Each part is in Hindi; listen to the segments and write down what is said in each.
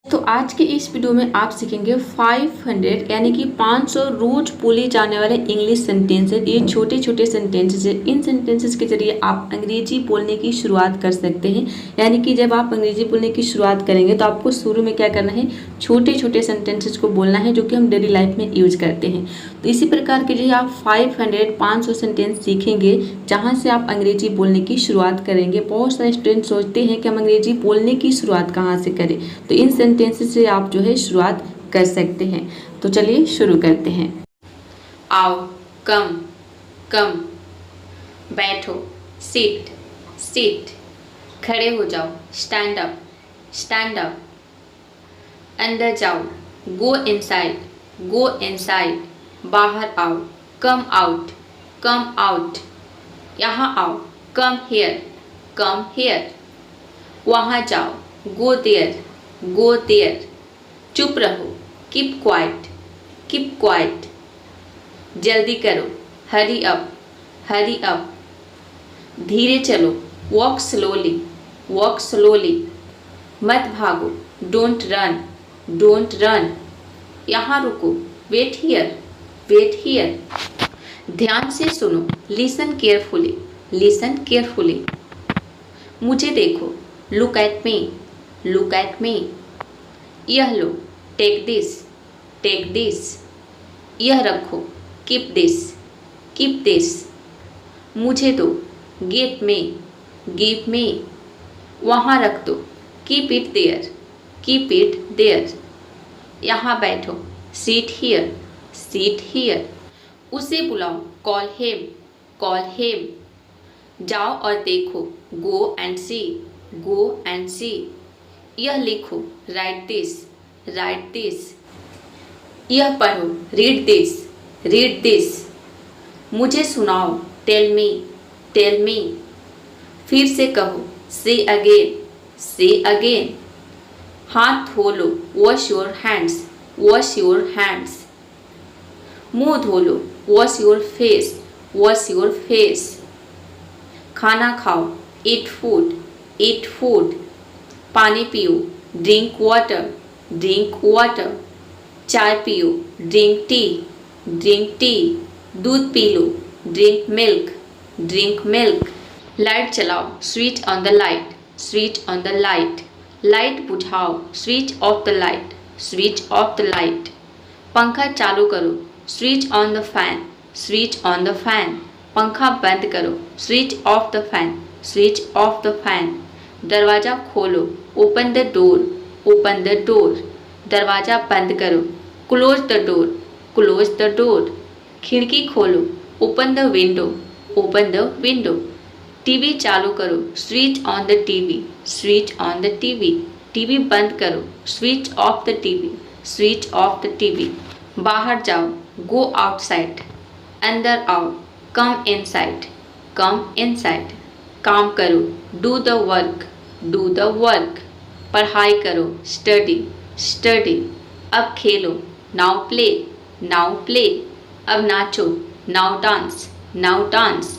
तो आज के इस वीडियो में आप सीखेंगे 500 यानी कि 500 रोज बोले जाने वाले इंग्लिश सेंटेंसेस। ये छोटे छोटे सेंटेंसेस है। इन सेंटेंसेस के जरिए आप अंग्रेजी बोलने की शुरुआत कर सकते हैं। यानी कि जब आप अंग्रेजी बोलने की शुरुआत करेंगे तो आपको शुरू में क्या करना है, छोटे छोटे सेंटेंसेस को बोलना है जो कि हम डेली लाइफ में यूज करते हैं। तो इसी प्रकार के जो आप 500 सेंटेंस सीखेंगे जहाँ से आप अंग्रेजी बोलने की शुरुआत करेंगे। बहुत सारे स्टूडेंट सोचते हैं कि हम अंग्रेजी बोलने की शुरुआत कहाँ से करें, तो इन सेंटेंसेस से आप जो है शुरुआत कर सकते हैं। तो चलिए शुरू करते हैं। आओ, कम, कम। बैठो, सिट, सिट। खड़े हो जाओ, स्टैंड अप, स्टैंड अप। अंदर जाओ, गो इनसाइड, गो इनसाइड। बाहर आओ, कम आउट, कम आउट। यहाँ आओ, कम हियर, कम हियर। वहाँ जाओ, गो देयर, गो देयर। चुप रहो, कीप क्वाइट, कीप क्वाइट। जल्दी करो, हरी अप, हरी अप। धीरे चलो, वॉक स्लोली, वॉक स्लोली। मत भागो, डोंट रन, डोंट रन। यहाँ रुको, वेट हियर, वेट हियर। ध्यान से सुनो, लिसन केयरफुली, लिसन केयरफुली। मुझे देखो, look at me, look at मी। यह लो, टेक दिस, टेक दिस। यह रखो, कीप दिस, कीप दिस। मुझे दो, गिव मी, गिव मी। वहाँ रख दो, keep it there, keep it there. यहाँ बैठो, सीट हियर, सीट हियर। उसे बुलाओ, कॉल हिम, कॉल हिम। जाओ और देखो, go and C, go and सी। यह लिखो, राइट दिस, राइट दिस। यह पढ़ो, रीड दिस, रीड दिस। मुझे सुनाओ, टेल मी, टेल मी। फिर से कहो, से अगेन, से अगेन। हाथ धो लो, wash your hands, wash your hands. मुंह धो लो, wash your face, wash your face. खाना खाओ, ईट फूड, ईट फूड। पानी पियो, ड्रिंक वाटर, ड्रिंक वाटर। चाय पियो, ड्रिंक टी, ड्रिंक टी। दूध पी लो, drink milk, drink milk. Light चलाओ, switch on the light, switch on the light. Light बुझाओ, switch off the light, switch off the light. पंखा चालू करो, switch on the fan, switch on the fan. पंखा बंद करो, switch off the fan, switch off the fan. दरवाज़ा खोलो, open the door, open the door. दरवाज़ा बंद करो, close the door, close the door. खिड़की खोलो, open the window, open the window. TV चालू करो, switch on the TV, switch on the TV. TV बंद करो, switch off the TV, switch off the TV. बाहर जाओ, गो आउटसाइड। अंदर आओ, कम इनसाइड, कम इनसाइड। काम करो, do the work, do the work. पढ़ाई करो, स्टडी, स्टडी। अब खेलो, नाउ प्ले, नाउ प्ले। अब नाचो, नाउ डांस, नाउ डांस।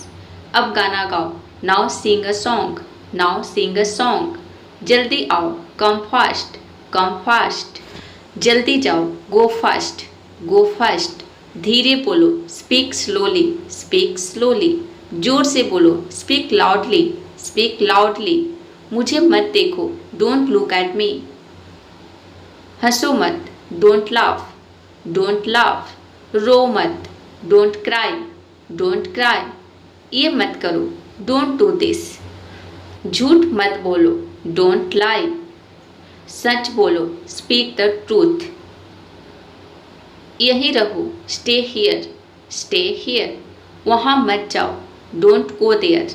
अब गाना गाओ, now sing a song, now sing a song. जल्दी आओ, कम फास्ट, कम फास्ट। जल्दी जाओ, गो फास्ट, गो फास्ट। धीरे बोलो, स्पीक स्लोली, स्पीक स्लोली। जोर से बोलो, स्पीक लाउडली, स्पीक लाउडली। मुझे मत देखो, डोंट लुक एट मी। हंसो मत, डोंट लाफ, डोंट लाफ। रो मत, डोंट क्राई, डोंट क्राई। ये मत करो, डोंट डू दिस। झूठ मत बोलो, डोंट लाई। सच बोलो, स्पीक द ट्रूथ। यहीं रहो, स्टे हियर, स्टे हियर। वहाँ मत जाओ, डोंट गो देयर।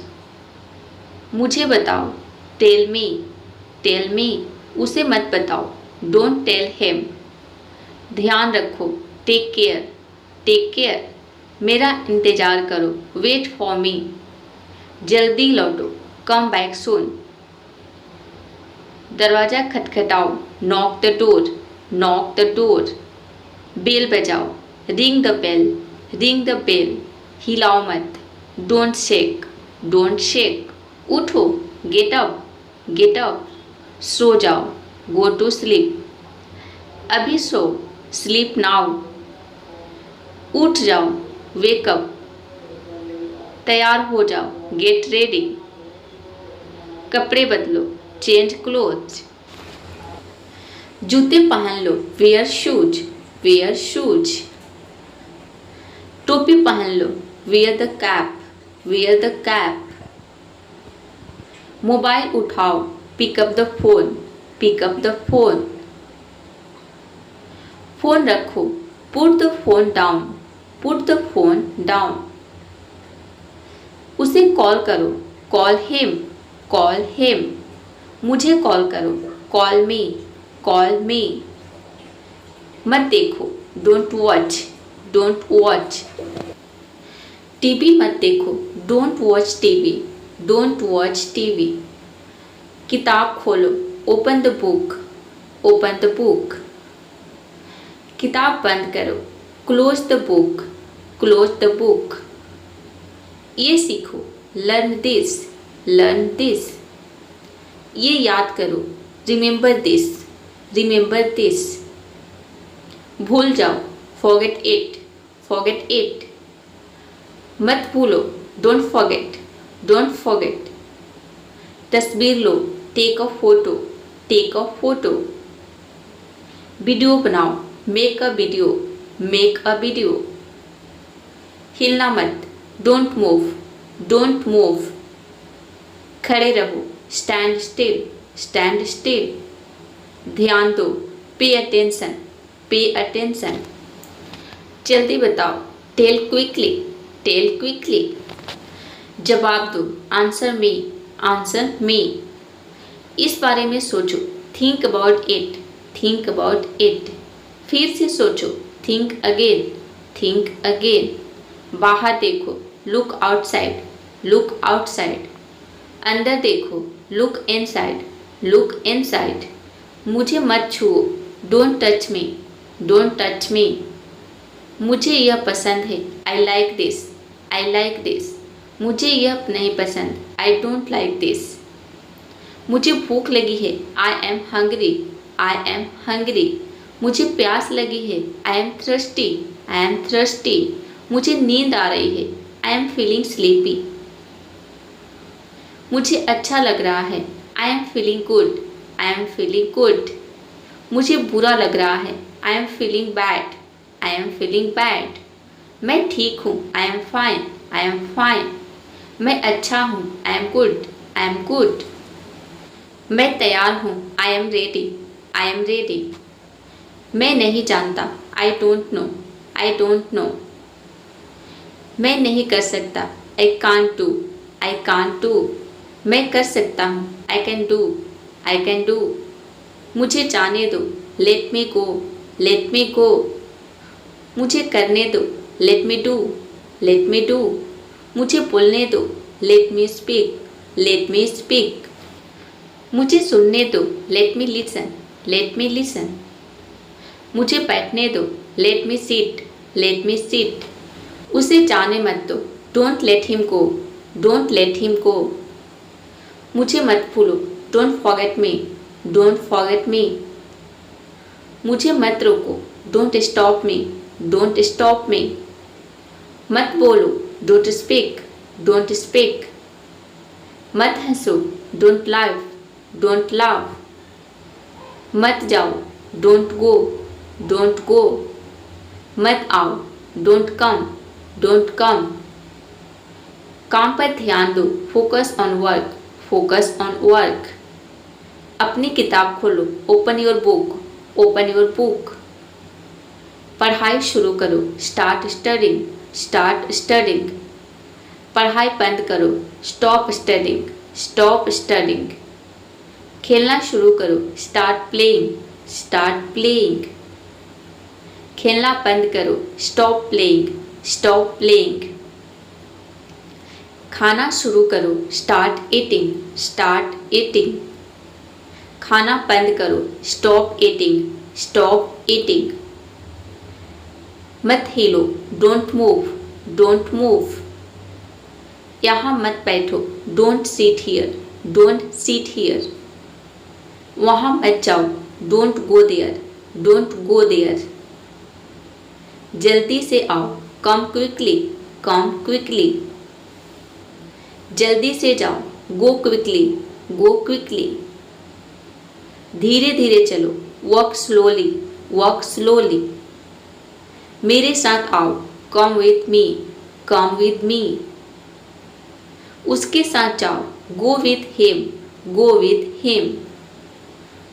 मुझे बताओ, टेल मी, टेल मी। उसे मत बताओ, डोंट टेल हिम। ध्यान रखो, टेक केयर, टेक केयर। मेरा इंतज़ार करो, वेट फॉर मी। जल्दी लौटो, कम बैक सून। दरवाज़ा खटखटाओ, knock the door, knock the door. Bell बजाओ, ring the bell, ring the bell. हिलाओ मत, डोंट शेक, डोंट शेक। उठो, गेट अप, गेट अप। सो जाओ, गो टू स्लीप, अभी सो, स्लीप नाउ। उठ जाओ, वेक अप। तैयार हो जाओ, गेट रेडी। कपड़े बदलो, चेंज क्लोथ्स। जूते पहन लो, वेयर शूज, वेयर शूज। टोपी पहन लो, wear the cap, wear the cap. Mobile उठाओ, pick up the phone, pick up the phone. Phone रखो, put the phone down, put the phone down. उसे कॉल करो, कॉल हिम, कॉल हिम। मुझे कॉल करो, कॉल मी, कॉल मी। मत देखो, don't watch, don't watch. TV मत देखो, don't watch TV, don't watch TV. किताब खोलो, open the book, open the book. किताब बंद करो, close the book, close the book. ये सीखो, लर्न दिस, लर्न दिस। ये याद करो, रिमेंबर दिस, रिमेंबर दिस। भूल जाओ, फॉरगेट इट, फॉरगेट इट। मत भूलो, डोंट फॉरगेट, डोंट फॉरगेट। तस्वीर लो, take a photo, take a photo. Video बनाओ, make a video, make a video. हिलना मत, डोंट मूव, डोंट मूव। खड़े रहो, स्टैंड स्टिल, स्टैंड स्टिल। ध्यान दो, पे अटेंशन, पे अटेंशन। जल्दी बताओ, टेल क्विकली, टेल क्विकली। जवाब दो, आंसर मी, आंसर मी। इस बारे में सोचो, think about it, think about it. फिर से सोचो, थिंक अगेन, थिंक अगेन। बाहर देखो, लुक आउटसाइड, लुक आउटसाइड। अंदर देखो, लुक इनसाइड, लुक इनसाइड। मुझे मत छुओ, don't touch me, don't touch me. मुझे यह पसंद है, I like this, I like this. मुझे यह नहीं पसंद, आई डोंट लाइक दिस। मुझे भूख लगी है, I am hungry, I am hungry. मुझे प्यास लगी है, I am thirsty, I am thirsty. मुझे नींद आ रही है, आई एम फीलिंग स्लीपी। मुझे अच्छा लग रहा है, I am feeling good, I am feeling good. मुझे बुरा लग रहा है, I am feeling bad, I am feeling bad. मैं ठीक हूँ, I am fine, I am fine. मैं अच्छा हूँ, I am good, I am good. मैं तैयार हूँ, I am ready, I am ready. मैं नहीं जानता, I don't know, I don't know. मैं नहीं कर सकता, I can't do, I can't do. मैं कर सकता हूँ, I can do, I can do. मुझे जाने दो, लेट मी गो, लेट मी गो। मुझे करने दो, let me do, let me do. मुझे बोलने दो, let me speak, let me speak. मुझे सुनने दो, let me listen, let me listen. मुझे बैठने दो, let me sit, let me sit. उसे जाने मत दो, don't let him go, don't let him go. मुझे मत भूलो, don't forget me, don't forget me. मुझे मत रोको, don't stop me, don't stop me. मत बोलो, डोंट स्पीक, डोंट स्पीक। मत हंसो, डोंट लाफ, डोंट लाफ। मत जाओ, डोंट गो, डोंट गो। मत आओ, डोंट कम, डोंट कम। काम पर ध्यान दो, focus on work, focus on work. अपनी किताब खोलो, open your book, open your book. पढ़ाई शुरू करो, स्टार्ट स्टडिंग, स्टार्ट स्टडिंग। पढ़ाई बंद करो, स्टॉप स्टडिंग, स्टॉप स्टडिंग। खेलना शुरू करो, स्टार्ट प्लेइंग, स्टार्ट प्लेइंग। खेलना बंद करो, स्टॉप प्लेइंग, स्टॉप प्लेइंग। खाना शुरू करो, स्टार्ट ईटिंग, स्टार्ट ईटिंग। खाना बंद करो, स्टॉप ईटिंग, स्टॉप ईटिंग। मत हिलो, डोंट मूव, डोंट मूव। यहाँ मत बैठो, don't seat here, don't seat here. वहाँ मत जाओ, don't go there, don't go there. जल्दी से आओ, कम क्विकली, कम क्विकली। जल्दी से जाओ, गो क्विकली, गो क्विकली। धीरे धीरे चलो, वॉक स्लोली, वॉक स्लोली। मेरे साथ आओ, come with me, come with me. उसके साथ जाओ, go with him, go with him.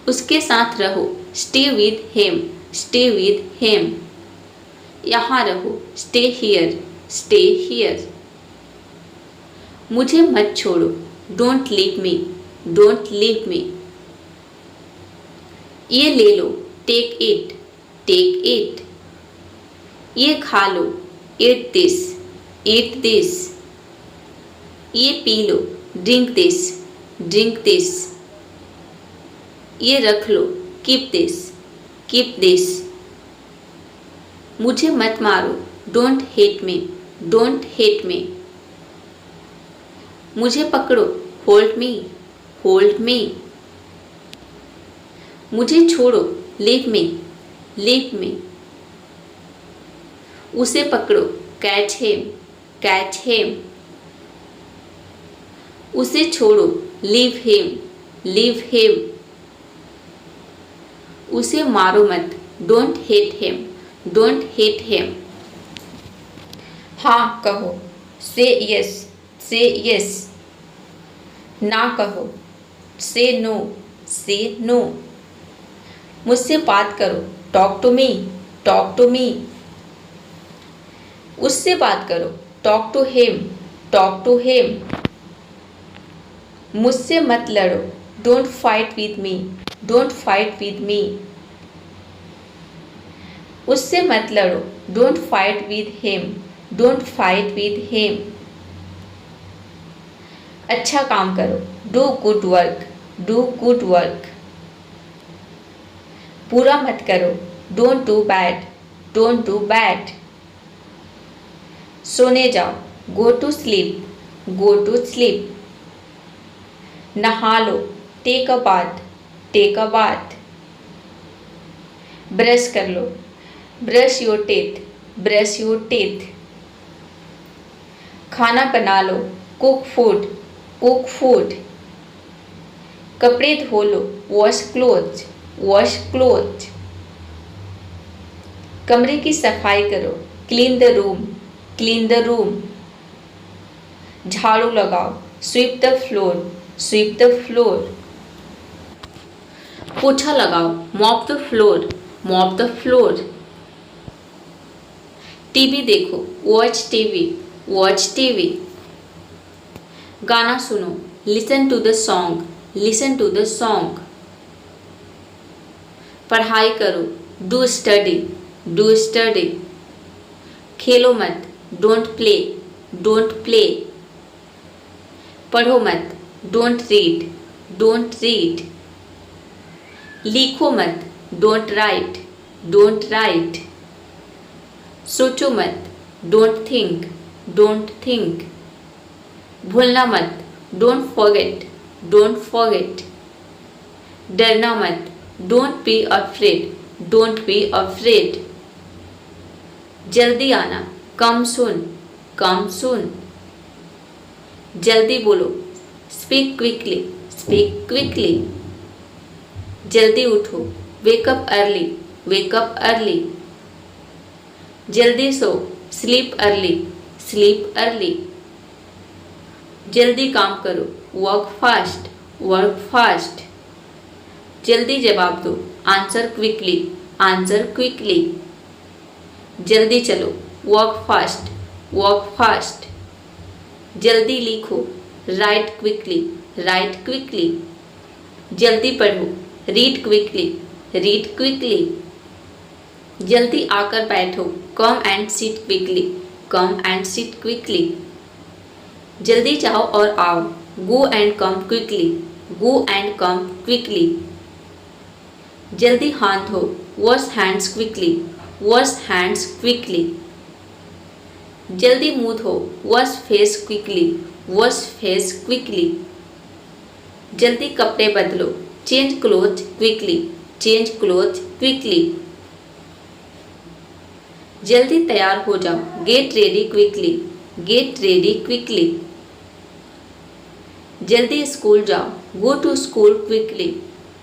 उसके साथ रहो, stay with him, stay with him. यहाँ रहो, स्टे हियर, स्टे हियर। मुझे मत छोड़ो, don't leave me, don't leave me. ये ले लो, टेक इट, टेक इट। ये खा लो, ईट दिस, ईट दिस। ये पी लो, ड्रिंक दिस, ड्रिंक दिस। ये रख लो, कीप दिस, कीप दिस। मुझे मत मारो, don't hit me, don't hit me. मुझे पकड़ो, होल्ड मी, होल्ड मी। मुझे छोड़ो, लीव मी, लीव मी। उसे पकड़ो, कैच हिम, कैच हिम। उसे छोड़ो, लीव हिम, लीव हिम। उसे मारो मत, don't hit him, don't hit him. हाँ कहो, से यस, से यस। ना कहो, से नो, से नो। मुझसे बात करो, talk to me, talk to me. उससे बात करो, talk to him, talk to him. मुझसे मत लड़ो, don't fight with me, don't fight with me. उससे मत लड़ो, don't fight with him, don't fight with him. अच्छा काम करो, do good work, do good work. बुरा मत करो, don't do bad, don't do bad. सोने जाओ, go to sleep, go to sleep. नहा लो, take a bath, take a bath. Brush कर लो, brush your teeth, brush your teeth. खाना बना लो, कुक फूड, कुक फूड। कपड़े धो लो, वॉश क्लोथ, वॉश क्लोथ। कमरे की सफाई करो, clean the room, clean the room. झाड़ू लगाओ, sweep the floor, sweep the floor. पोछा लगाओ, mop the floor, mop the floor. TV देखो, वॉच टीवी, वॉच टीवी। गाना सुनो, listen to the song, listen to the song. पढ़ाई करो, डू स्टडी, डू स्टडी। खेलो मत, डोंट प्ले, डोंट प्ले। पढ़ो मत, डोंट रीड, डोंट रीड। लिखो मत, डोंट राइट, डोंट राइट। सोचो मत, डोंट थिंक, डोंट थिंक। भूलना मत, डोंट फॉरगेट, डोंट फॉरगेट। डरना मत, don't be afraid, don't be afraid. जल्दी आना, कम सुन, कम सुन। जल्दी बोलो, स्पीक क्विकली, स्पीक क्विकली। जल्दी उठो, wake up early, wake up early. जल्दी सो, स्लीप अर्ली, स्लीप अर्ली। जल्दी काम करो, वर्क फास्ट, वर्क फास्ट। जल्दी जवाब दो, आंसर क्विकली, आंसर क्विकली। जल्दी चलो, वर्क फास्ट, वर्क फास्ट। जल्दी लिखो, राइट क्विकली, राइट क्विकली। जल्दी पढ़ो, रीड क्विकली, रीड क्विकली। जल्दी आकर बैठो, come and sit quickly, come and sit quickly. जल्दी जाओ और आओ, go and come quickly, go and come quickly. जल्दी हाथ धो, wash hands quickly, wash hands quickly. जल्दी मुंह धो, wash face quickly, wash face quickly. जल्दी कपड़े बदलो, change cloth quickly, change cloth quickly. जल्दी तैयार हो जाओ, get ready quickly, get ready quickly. जल्दी स्कूल जाओ, go to school quickly,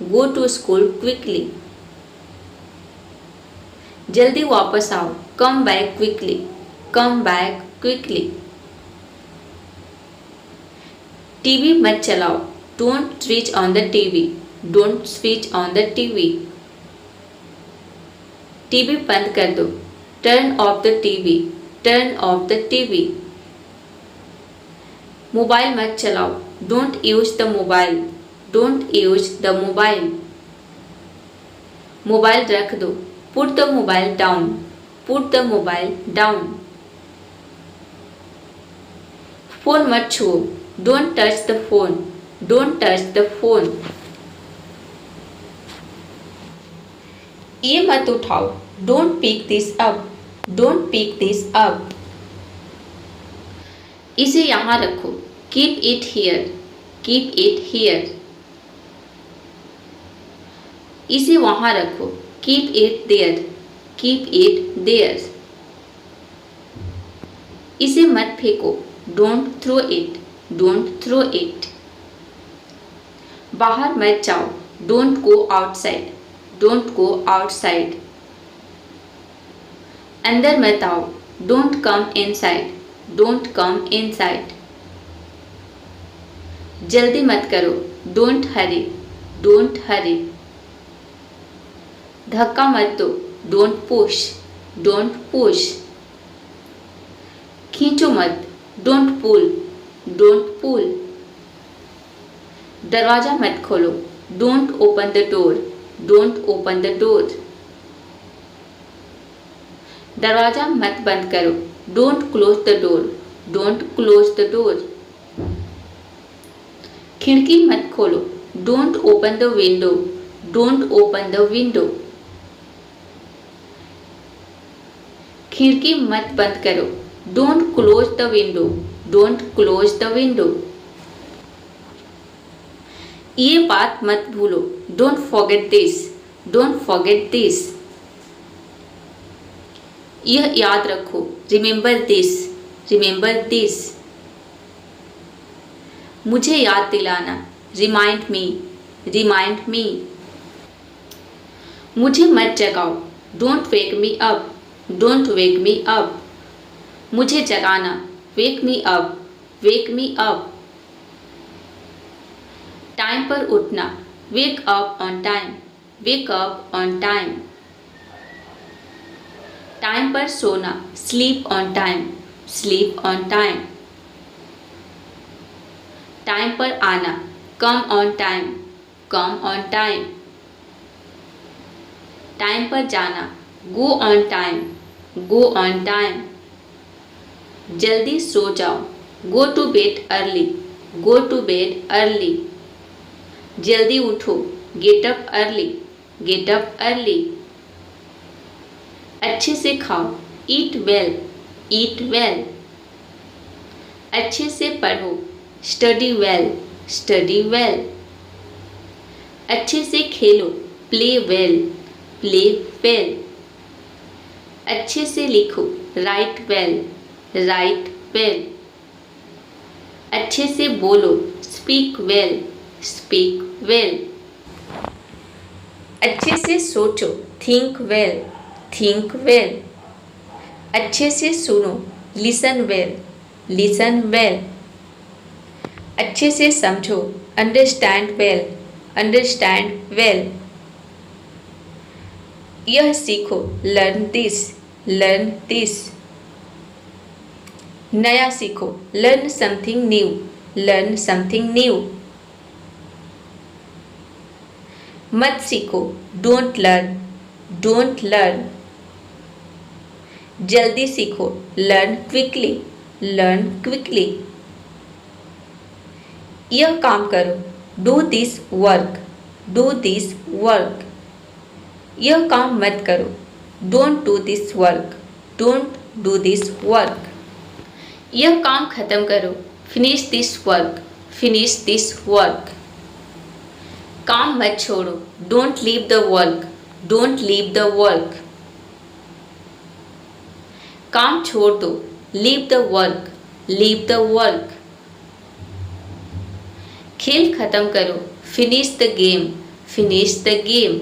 go to school quickly. जल्दी वापस आओ, come back quickly, come back quickly. TV मत चलाओ, don't switch on the TV, don't switch on the TV. TV बंद कर दो, turn off the TV, turn off the TV. Mobile मत चलाओ, don't use the mobile, don't use the mobile. Mobile रख दो, put the mobile down, put the mobile down. Phone मत छुओ, don't touch the phone, don't touch the phone. ये मत उठाओ, don't pick this up, don't pick this up. इसे यहाँ रखो, keep it here, keep it here. इसे वहाँ रखो, keep it there, keep it there. इसे मत फेंको, don't throw it, don't throw it. बाहर मत जाओ, don't go outside, don't go outside. अंदर मत आओ, don't come inside, don't come inside. जल्दी मत करो, डोंट हरी, डोंट हरी। धक्का मत दो, डोंट पुश, डोंट पुश। खींचो मत, डोंट पुल, डोंट पुल। दरवाजा मत खोलो, don't open the door, don't open the door. दरवाजा मत बंद करो, don't close the door, don't close the door. खिड़की मत खोलो, don't open the window, don't open the window. खिड़की मत बंद करो, don't close the window, don't close the window. ये बात मत भूलो, don't forget this, don't forget this. यह याद रखो, रिमेंबर दिस, रिमेंबर दिस। मुझे याद दिलाना, रिमाइंड मी, रिमाइंड मी। मुझे मत जगाओ, don't wake me up, don't wake me up. मुझे जगाना, wake me up, wake me up. Time पर उठना, wake up on time, wake up on time. Time पर सोना, sleep on time, sleep on time. Time पर आना, come on time, come on time. Time पर जाना, go on time, go on time. जल्दी सो जाओ, go to bed early, go to bed early. जल्दी उठो, get up early, get up early. अच्छे से खाओ, ईट वेल, ईट वेल। अच्छे से पढ़ो, स्टडी वेल, स्टडी वेल। अच्छे से खेलो, प्ले वेल, प्ले वेल। अच्छे से लिखो, राइट वेल, राइट वेल। अच्छे से बोलो, स्पीक वेल, स्पीक वेल। अच्छे से सोचो, थिंक वेल, थिंक वेल। अच्छे से सुनो, लिसन वेल, लिसन वेल। अच्छे से समझो, अंडरस्टैंड वेल, अंडरस्टैंड वेल। यह सीखो, लर्न दिस, लर्न दिस। नया सीखो, learn something new, learn something new. मत सीखो, डोंट लर्न, डोंट लर्न। जल्दी सीखो, लर्न क्विकली, लर्न क्विकली। यह काम करो, do this work, do this work. यह काम मत करो, don't do this work, don't do this work. यह काम खत्म करो, finish this work, finish this work. काम मत छोड़ो, don't leave the work, don't leave the work. काम छोड़ दो, leave the work, leave the work. खेल खत्म करो, finish the game, finish the game.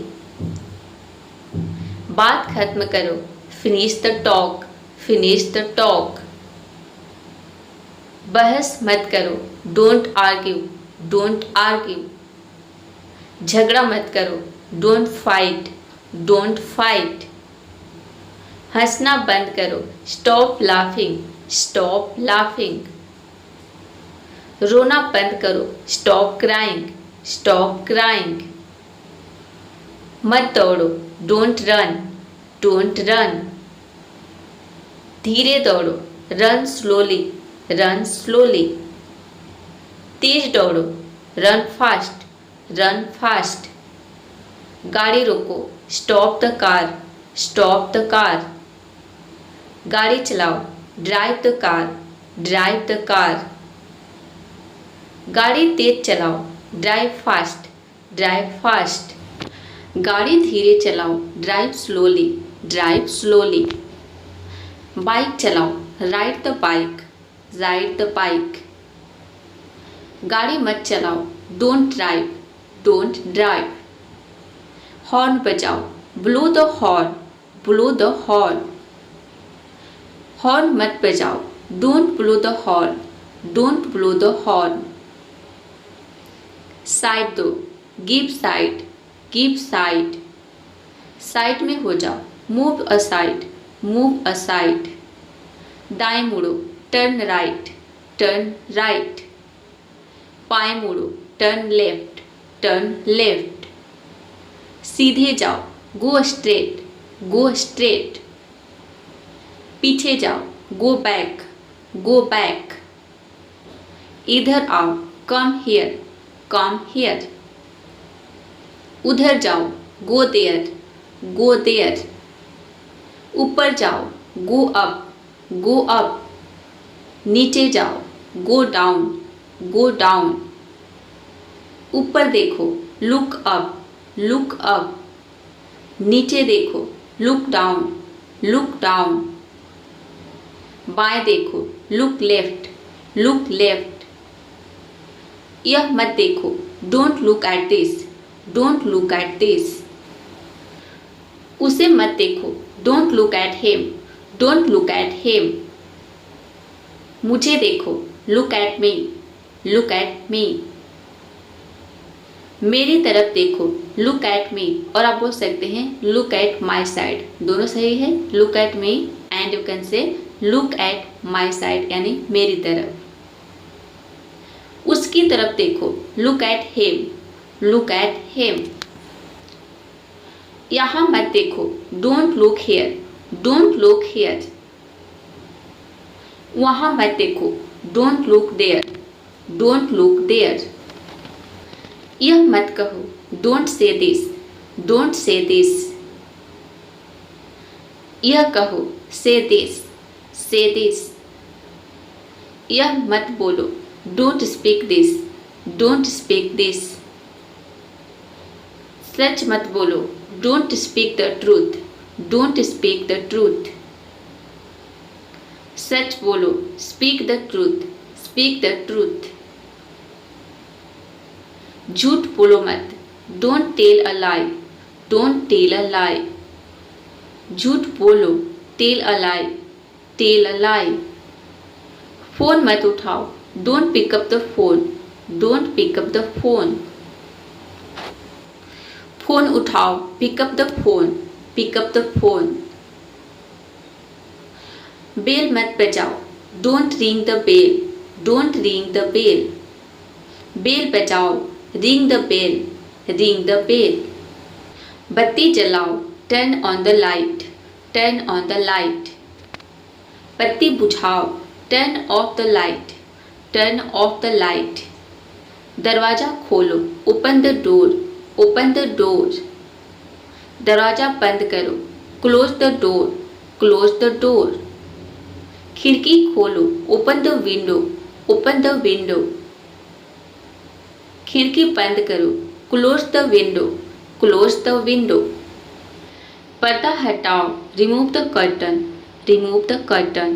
बात खत्म करो, finish the talk, finish the talk. बहस मत करो, डोंट आर्ग्यू, डोंट आर्ग्यू। झगड़ा मत करो, डोंट फाइट, डोंट फाइट। हंसना बंद करो, स्टॉप लाफिंग, स्टॉप लाफिंग। रोना बंद करो, स्टॉप क्राइंग, स्टॉप क्राइंग। मत दौड़ो, डोंट रन, डोंट रन। धीरे दौड़ो, रन स्लोली, रन स्लोली। तेज दौड़ो, रन फास्ट, रन फास्ट। गाड़ी रोको, stop the car, stop the car. गाड़ी चलाओ, drive the car, drive the car. गाड़ी तेज चलाओ, ड्राइव फास्ट, ड्राइव फास्ट। गाड़ी धीरे चलाओ, drive slowly, drive slowly. Bike चलाओ, ride the bike, ride the bike. गाड़ी मत चलाओ, don't drive, don't drive. Horn बजाओ, blow the horn, blow the horn. Horn मत बजाओ, don't blow the horn, don't blow the horn. Side दो, give side, give side. Side में हो जाओ, मूव असाइड, मूव असाइड। दाएं मुड़ो, टर्न राइट, टर्न राइट। बाएं मुड़ो, टर्न लेफ्ट, टर्न लेफ्ट। सीधे जाओ, गो स्ट्रेट, गो स्ट्रेट। पीछे जाओ, गो बैक, गो बैक। इधर आओ, कम हियर, कम हियर। उधर जाओ, गो देयर, गो देयर। ऊपर जाओ, गो अप, गो अप। नीचे जाओ, गो डाउन, गो डाउन। ऊपर देखो, लुक अप, लुक अप। नीचे देखो, लुक डाउन, लुक डाउन। बाएं देखो, लुक लेफ्ट, लुक लेफ्ट। यह मत देखो, don't look at this, don't look at this. उसे मत देखो, don't look at him, don't look at him. मुझे देखो, look at me, look at मी। मेरी तरफ देखो, लुक एट मी। और आप बोल सकते हैं लुक एट माई साइड, दोनों सही है। Look at me and you can say look at my side, यानी मेरी तरफ। उसकी तरफ देखो, look at him, look at him. यहां मत देखो, don't look here, don't look here. वहां मत देखो, don't look there, don't look there. यह मत कहो, don't say this, don't say this. यह कहो, से दिस, से दिस। यह मत बोलो, don't speak this, don't speak this. सच मत बोलो, don't speak the truth, don't speak the truth. सच बोलो, speak the truth, speak the truth. झूठ बोलो मत, don't tell a lie, don't tell a lie. झूठ बोलो, tell a lie, tell a lie. Phone मत उठाओ, don't pick up the phone, don't pick up the phone. Phone उठाओ, pick up the phone, pick up the phone. Bell मत बजाओ, don't ring the bell, don't ring the bell. Bell बजाओ, ring the bell, ring the bell. बत्ती जलाओ, turn on the light, turn on the light. बत्ती बुझाओ, turn off the light, turn off the light. दरवाजा खोलो, open the door, open the door. दरवाजा बंद करो, close the door, close the door. खिड़की खोलो, open the window, open the window. खिड़की बंद करो, close the window, close the window. पर्दा हटाओ, remove the curtain, remove the curtain.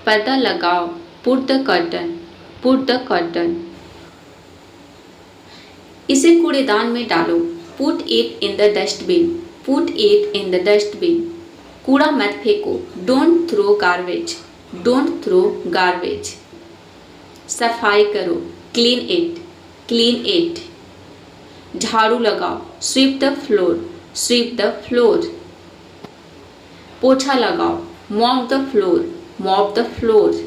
पर्दा लगाओ, put the curtain, put the curtain. इसे कूड़ेदान में डालो, put it in the dustbin, put it in the dustbin. कूड़ा मत फेंको, don't throw garbage, don't throw garbage. सफाई करो, क्लीन इट, क्लीन इट। झाड़ू लगाओ, sweep the floor, sweep the floor. पोछा लगाओ, mop the floor, mop the floor.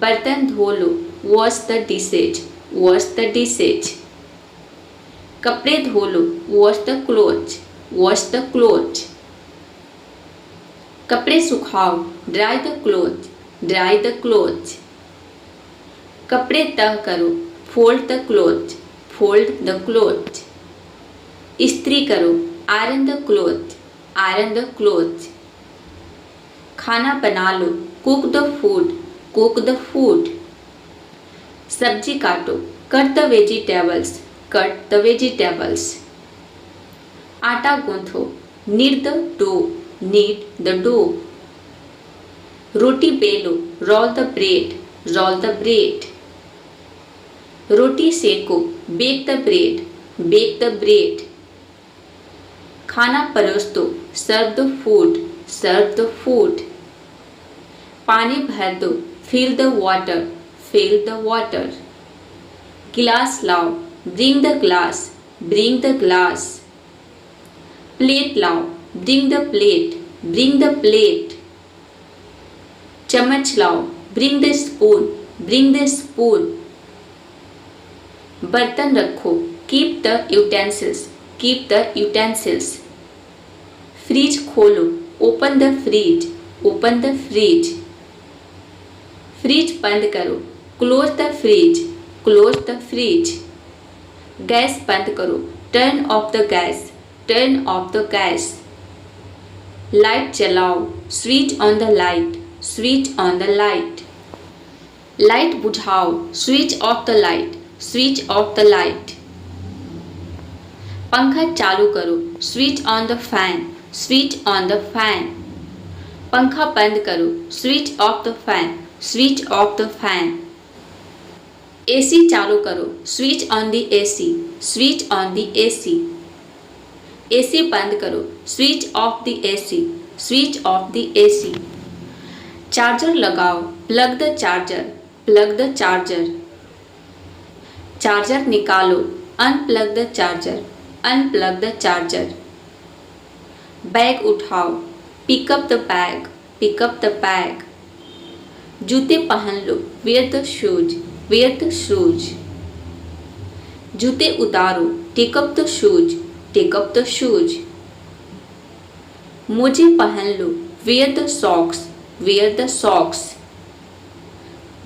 बर्तन धो लो, wash the dishes, wash the dishes. कपड़े धो लो, wash the cloth, wash the cloth. कपड़े सुखाओ, dry the cloth, dry the cloth. कपड़े तह करो, fold the cloth, fold the cloth. इस्त्री करो, iron the cloth, iron the cloth. खाना बना लो, cook the food, cook the food. सब्जी काटो, cut the vegetables, cut the vegetables. आटा गूंथो, knead the dough, knead the dough. रोटी बेलो, roll the bread, roll the bread. रोटी सेको, bake the bread, bake the bread. खाना परोस दो, serve the food, serve the food. पानी भर दो, fill the water, fill the water. गिलास लाओ, bring the glass, bring the glass. Plate लाओ, bring the plate, bring the plate. चम्मच लाओ, bring the spoon, bring the spoon. बर्तन रखो, keep the utensils, keep the utensils. Fridge खोलो, open the fridge, open the fridge. Fridge बंद करो, close the fridge, close the fridge. Gas बंद करो, turn off the gas, turn off the gas. Light जलाओ, switch on the light, switch on the light. Light बुझाओ, switch off the light, switch off the light. पंखा चालू करो, switch on the fan, switch on the fan. पंखा बंद करो, switch off the fan, switch off the fan. AC चालू करो, switch on the AC, switch on the AC. AC बंद करो, switch off the AC, switch off the AC. Charger लगाओ, plug the charger, plug the charger. Charger निकालो, unplug the charger, unplug the charger. Bag उठाओ, pick up the bag, pick up the bag. जूते पहन लो, wear the shoes, wear the shoes. जूते उतारो, take up the shoes, take up the shoes. मोजे पहन लो, wear the socks, wear the socks.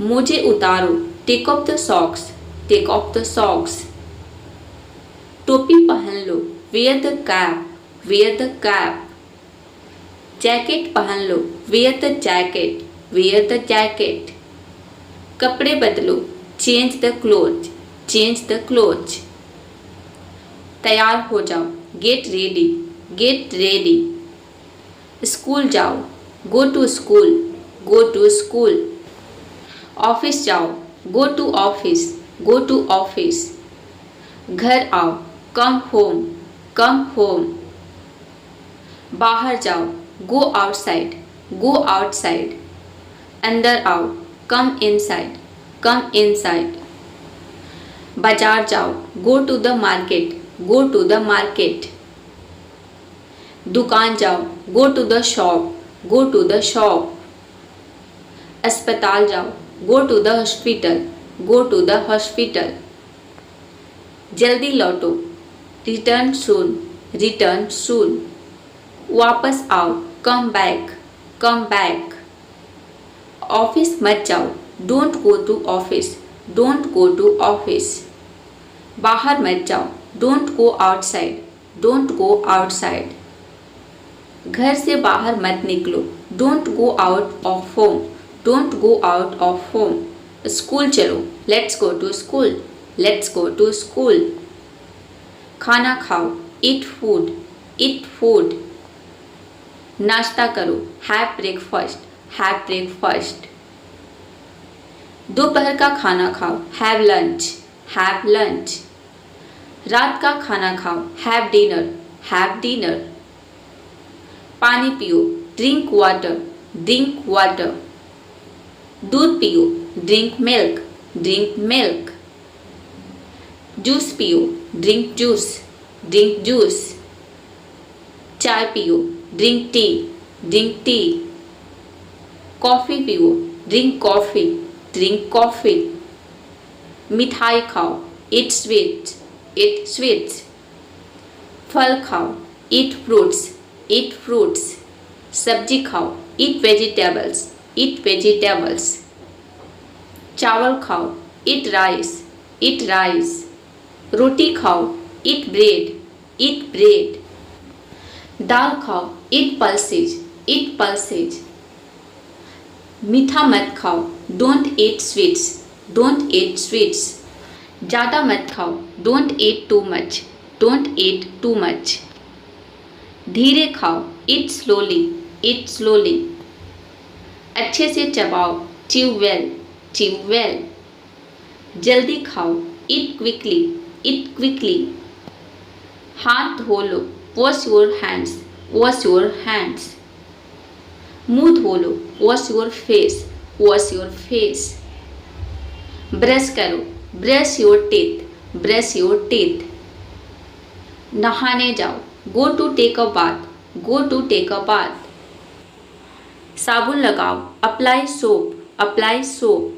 मोजे उतारो, take off the socks, take off the socks. टोपी पहन लो, wear the cap, wear the cap. Jacket पहन लो, wear the jacket, wear the jacket. कपड़े बदलो, change the cloth, change the cloth. तैयार हो जाओ, get ready, get ready. School जाओ, go to school, go to school. Office जाओ, go to office, go to office. घर आओ, कम होम, कम होम। बाहर जाओ, गो आउटसाइड, गो आउटसाइड। अंदर आओ, कम इनसाइड, कम इनसाइड। बाजार जाओ, go to the market, go to the market. दुकान जाओ, go to the shop, go to the shop. अस्पताल जाओ, go to the hospital, go to the hospital. जल्दी लौटो, रिटर्न सून, रिटर्न सून। वापस आओ, come back, come back. Office मत जाओ, don't go to office, don't go to office. बाहर मत जाओ, don't go outside, don't go outside. घर से बाहर मत निकलो, don't go out of home, don't go out of home. School चलो, let's go to school, let's go to school. खाना खाओ, ईट फूड, ईट फूड। नाश्ता करो, हैव ब्रेकफास्ट, हैव ब्रेकफास्ट। दोपहर का खाना खाओ, हैव लंच, हैव लंच। रात का खाना खाओ, हैव डिनर, हैव डिनर। पानी पियो, ड्रिंक वाटर, ड्रिंक वाटर। दूध पियो, drink milk, drink milk. Juice पियो, ड्रिंक जूस, ड्रिंक जूस। चाय पियो, drink tea, drink T. Coffee पियो, ड्रिंक कॉफ़ी, ड्रिंक कॉफ़ी। मिठाई खाओ, ईट स्वीट्स, ईट स्वीट्स। फल खाओ, ईट फ्रूट्स, ईट फ्रूट्स। सब्जी खाओ, ईट वेजिटेबल्स, ईट वेजिटेबल्स। चावल खाओ, ईट राइस, ईट राइस। रोटी खाओ, ईट ब्रेड, ईट ब्रेड। दाल खाओ, ईट पल्सेज, ईट पल्सेज। मीठा मत खाओ, don't eat sweets, don't eat sweets. ज़्यादा मत खाओ, don't eat too much, don't eat too much. धीरे खाओ, ईट स्लोली, ईट स्लोली। अच्छे से चबाओ, च्यू वेल, च्यू वेल। जल्दी खाओ, ईट क्विकली, ईट क्विकली। हाथ धो लो, wash your hands, wash your hands. मुंह धो लो, wash your face, wash your face. Brush करो, brush your teeth, brush your teeth. नहाने जाओ, go to take a bath, go to take a bath. साबुन लगाओ, अप्लाई सोप, अप्लाई सोप।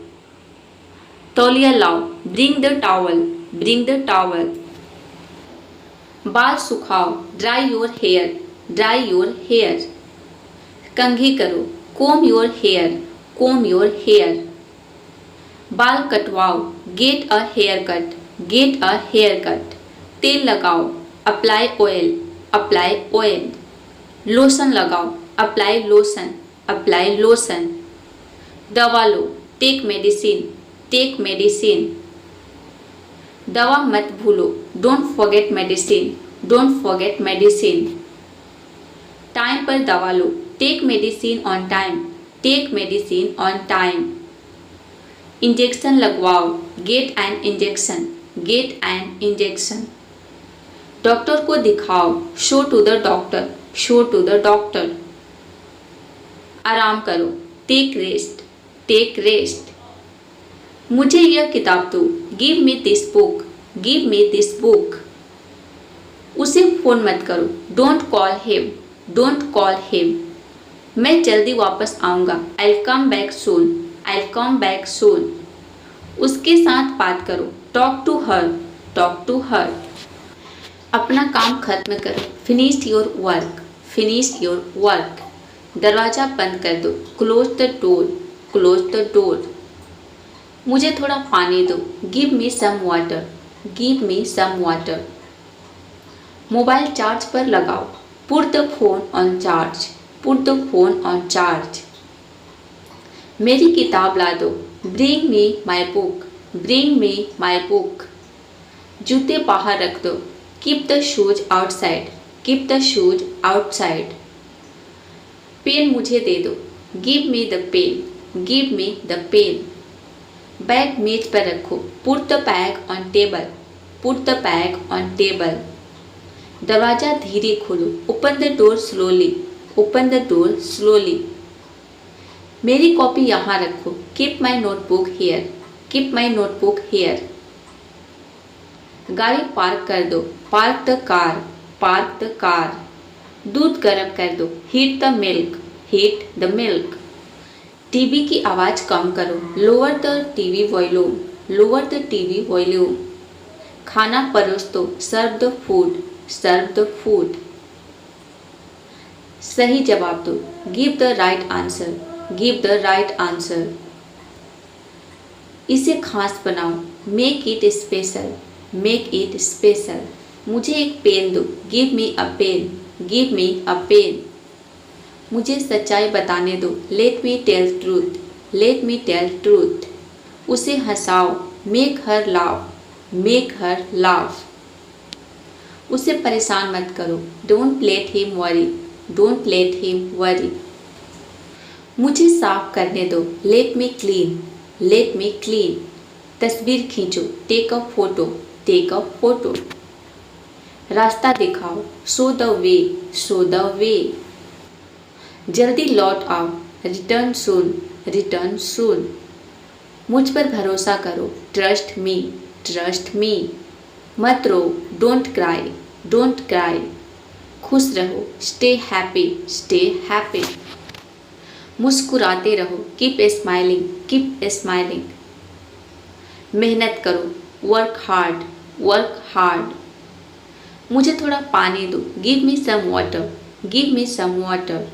तौलिया लाओ, bring the towel, bring the towel. बाल सुखाओ, dry your hair, dry your hair. कंघी करो, comb your hair, comb your hair. बाल कटवाओ, get a hair cut, get a hair cut. तेल लगाओ, apply oil, apply oil. Lotion लगाओ, अप्लाई लोशन, अप्लाई लोशन। दवा लो, टेक मेडिसिन, टेक मेडिसिन। दवा मत भूलो, don't forget medicine, don't forget medicine. Time पर दवा लो, take medicine on time, take medicine on time. Injection लगवाओ, get an injection, get an injection. Doctor को दिखाओ, show to the doctor, show to the doctor. आराम करो, टेक रेस्ट, टेक रेस्ट। मुझे यह किताब दो, give me this book, give me this book. उसे फोन मत करो, don't call him, don't call him. मैं जल्दी वापस आऊँगा, I will come back soon, I will come back soon. उसके साथ बात करो, talk to her, talk to her. अपना काम खत्म करो, finish your work, finish your work. दरवाज़ा बंद कर दो, close the door, close the door. मुझे थोड़ा पानी दो, give me some water, give me some water. Mobile charge पर लगाओ, put the phone on charge, put the phone on charge. मेरी किताब ला दो, bring me my book, bring me my book. जूते बाहर रख दो, keep the shoes outside, keep the shoes outside. Pen मुझे दे दो, give me the pen, give me the pen. Bag मेज पर रखो, put the bag on table, put the bag on table. दरवाज़ा धीरे खोलो, open the door slowly, open the door slowly. मेरी कॉपी यहाँ रखो, keep my notebook here, keep my notebook here. गाड़ी पार्क कर दो, park the car, park the car. दूध गर्म कर दो, heat the milk, heat the milk. TV की आवाज़ कम करो, lower the TV volume, lower the TV volume. खाना परोस दो, serve the food, serve the food. सही जवाब दो, give the right answer, give the right answer. इसे खास बनाओ, make it special, make it special. मुझे एक पेन दो, give me a pen, give me a pen. मुझे सच्चाई बताने दो, let me tell truth, let me tell truth. उसे हंसाओ, make her laugh, make her laugh. उसे परेशान मत करो, don't let him worry, don't let him worry. मुझे साफ करने दो, let me clean, let me clean. तस्वीर खींचो, take a photo, take a photo. रास्ता दिखाओ, show the way, show the way. जल्दी लौट आओ, रिटर्न सून, रिटर्न सून। मुझ पर भरोसा करो, ट्रस्ट मी, ट्रस्ट मी। मत रो, डोंट क्राई, डोंट क्राई। खुश रहो, स्टे हैप्पी, स्टे हैप्पी। मुस्कुराते रहो, कीप स्माइलिंग, कीप स्माइलिंग। मेहनत करो, वर्क हार्ड, वर्क हार्ड। मुझे थोड़ा पानी दो, give me some water, give me some water.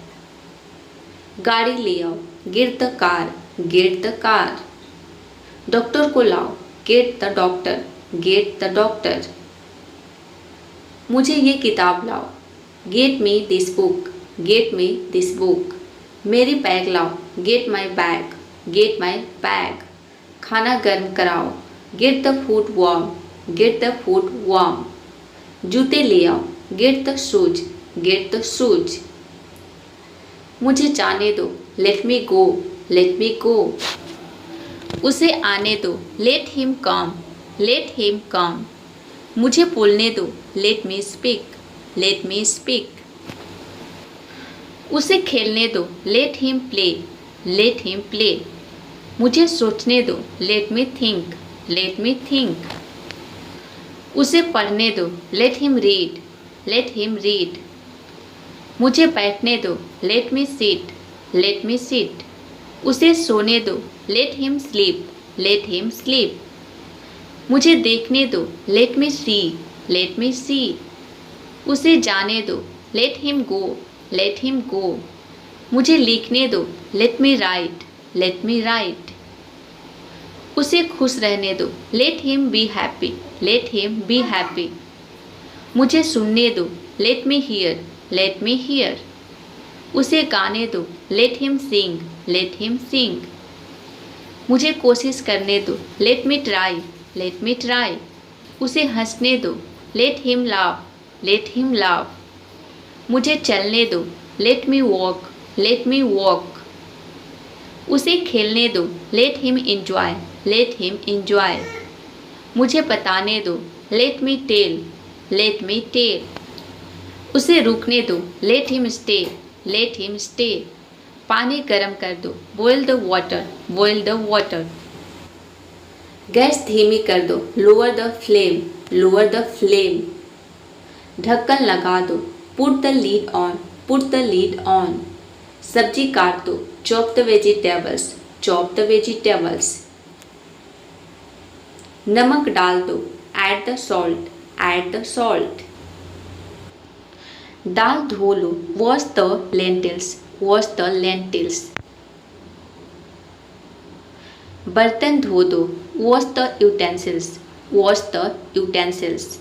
गाड़ी ले आओ, get the car, get the car. Doctor को लाओ, get the doctor, get the doctor. मुझे ये किताब लाओ, get me this book, get me this book. मेरी बैग लाओ, get my bag, get my bag. खाना गर्म कराओ, get the food warm, get the food warm. जूते ले आओ, get the shoes, get the shoes. मुझे जाने दो, लेट मी गो, लेट मी गो। उसे आने दो, let him come, let him come. मुझे बोलने दो, let me speak, let me speak. उसे खेलने दो, let him play, let him play. मुझे सोचने दो, let me think, let me think. उसे पढ़ने दो, let him read, let him read. मुझे बैठने दो, लेट मी सीट, लेट मी सीट। उसे सोने दो, let him sleep, let him sleep. मुझे देखने दो, लेट मी सी, लेट मी सी। उसे जाने दो, let him go, let him go. मुझे लिखने दो, लेट मी राइट, लेट मी राइट। उसे खुश रहने दो, let him be happy, let him be happy. मुझे सुनने दो, let me here, let me here. उसे गाने दो, लेट हिम सिंग, लेट हिम सिंग। मुझे कोशिश करने दो, let me try, let me try. उसे हंसने दो, let him laugh, let him laugh. मुझे चलने दो, let me walk, let me walk. उसे खेलने दो, let him enjoy, let him enjoy. मुझे बताने दो, let me tell, let me tell. उसे रुकने दो, let him stay, let him stay. पानी गर्म कर दो, boil the water, boil the water. Gas धीमी कर दो, lower the flame, lower the flame. ढक्कन लगा दो, put the lid on, put the lid on. सब्जी काट दो, chop the vegetables, chop the vegetables. नमक डाल दो, add the salt, add the salt. दाल धो लो, wash the lentils, wash the lentils. बर्तन धो दो, wash the utensils, wash the utensils.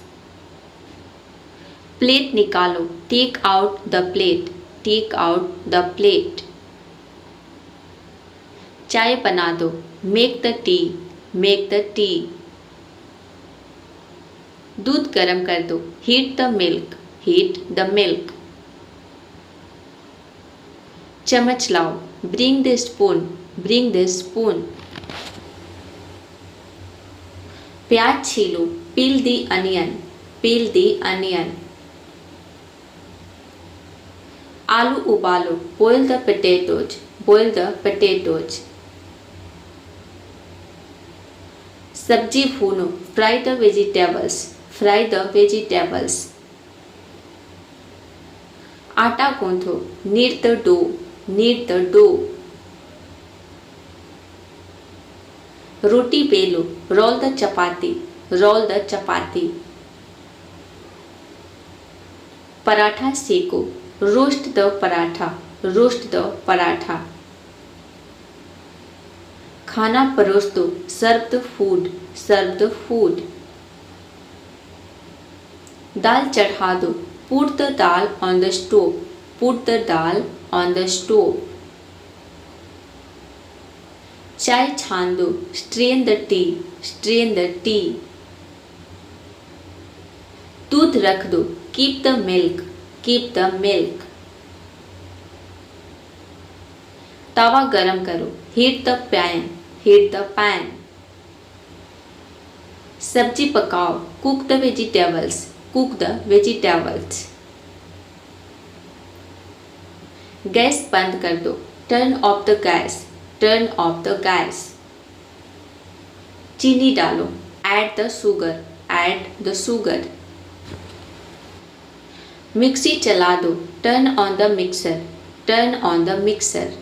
Plate निकालो, take out the plate, take out the plate. चाय बना दो, make the tea, make the tea. दूध गर्म कर दो, heat the milk, heat the milk. चम्मच लाओ, bring the spoon, bring the spoon. प्याज छीलो, पील the onion, peel the onion. आलू उबालो, boil the potatoes, boil the potatoes. सब्जी भूनो, fry the vegetables, fry the vegetables. आटा गूंथो, knead the dough, knead the dough. रोटी बेलो, roll the chapati, roll the chapati. Paratha सेको, roast the paratha, roast the paratha. खाना परोस दो, serve the food, serve the food. दाल चढ़ा दो, put the dal on the stove, put the dal on the stove. चाय छान दो, strain the tea, strain the tea. दूध रख दो, keep the milk, keep the milk. तवा गरम करो, heat the pan, heat the pan. सब्जी पकाओ, cook the vegetables, cook the vegetables. Gas बंद कर दो, turn off the gas, turn off the gas. चीनी डालो, add the sugar, add the sugar. Mixie चला दो, turn on the mixer, turn on the mixer.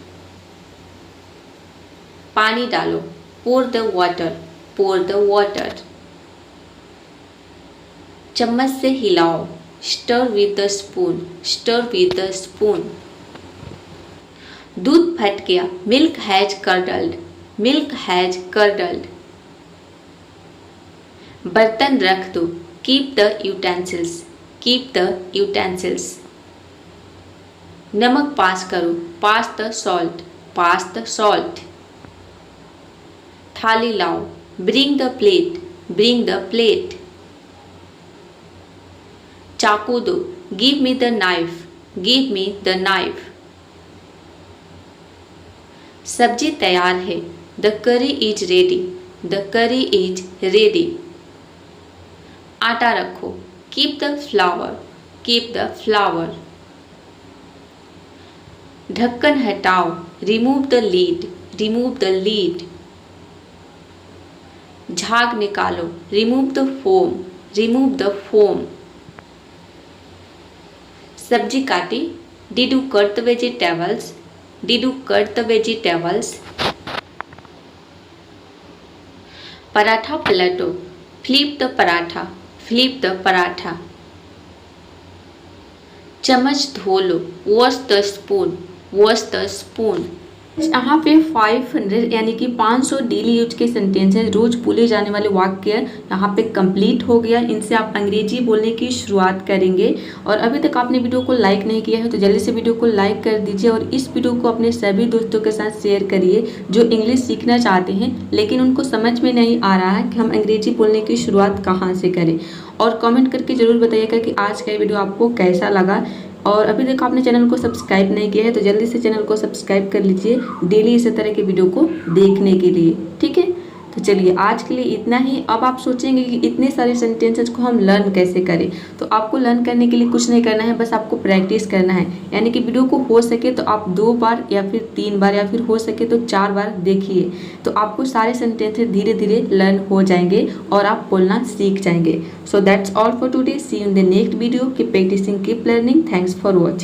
पानी डालो, pour the water, pour the water. चम्मच से हिलाओ, stir with the spoon, stir with the spoon. दूध फट गया, milk has curdled, milk has curdled. बर्तन रख दो, keep the utensils, keep the utensils. नमक पास करो, pass the salt, pass the salt. थाली लाओ, bring the plate, bring the plate. चाकू दो, give me the knife, give me the knife. सब्जी तैयार है, the curry is ready, the curry is ready. आटा रखो, keep the flour, keep the flour. ढक्कन हटाओ, remove the lid, remove the lid. झाग निकालो, remove the foam, remove the foam. सब्जी काटी, did you cut the vegetables, did you cut the vegetables. पराठा पलटो, flip the paratha, flip the paratha. चम्मच धो लो, wash the spoon, wash the spoon. यहाँ पे 500 यानी कि 500 डेली यूज के सेंटेंस है, रोज बोले जाने वाले वाक्य यहाँ पे कंप्लीट हो गया। इनसे आप अंग्रेजी बोलने की शुरुआत करेंगे। और अभी तक आपने वीडियो को लाइक नहीं किया है तो जल्दी से वीडियो को लाइक कर दीजिए और इस वीडियो को अपने सभी दोस्तों के साथ शेयर करिए जो इंग्लिश सीखना चाहते हैं लेकिन उनको समझ में नहीं आ रहा है कि हम अंग्रेजी बोलने की शुरुआत कहाँ से करें। और कमेंट करके ज़रूर बताइएगा कि आज का वीडियो आपको कैसा लगा। और अभी तक आपने चैनल को सब्सक्राइब नहीं किया है तो जल्दी से चैनल को सब्सक्राइब कर लीजिए डेली इस तरह के वीडियो को देखने के लिए। ठीक है, तो चलिए आज के लिए इतना ही। अब आप सोचेंगे कि इतने सारे सेंटेंसेस को हम लर्न कैसे करें, तो आपको लर्न करने के लिए कुछ नहीं करना है, बस आपको प्रैक्टिस करना है। यानी कि वीडियो को हो सके तो आप 2 बार या फिर 3 बार या फिर हो सके तो 4 बार देखिए, तो आपको सारे सेंटेंसेस धीरे धीरे लर्न हो जाएंगे और आप बोलना सीख जाएंगे। So that's all for today, see you in the next video. Keep practising, keep learning. Thanks for watching.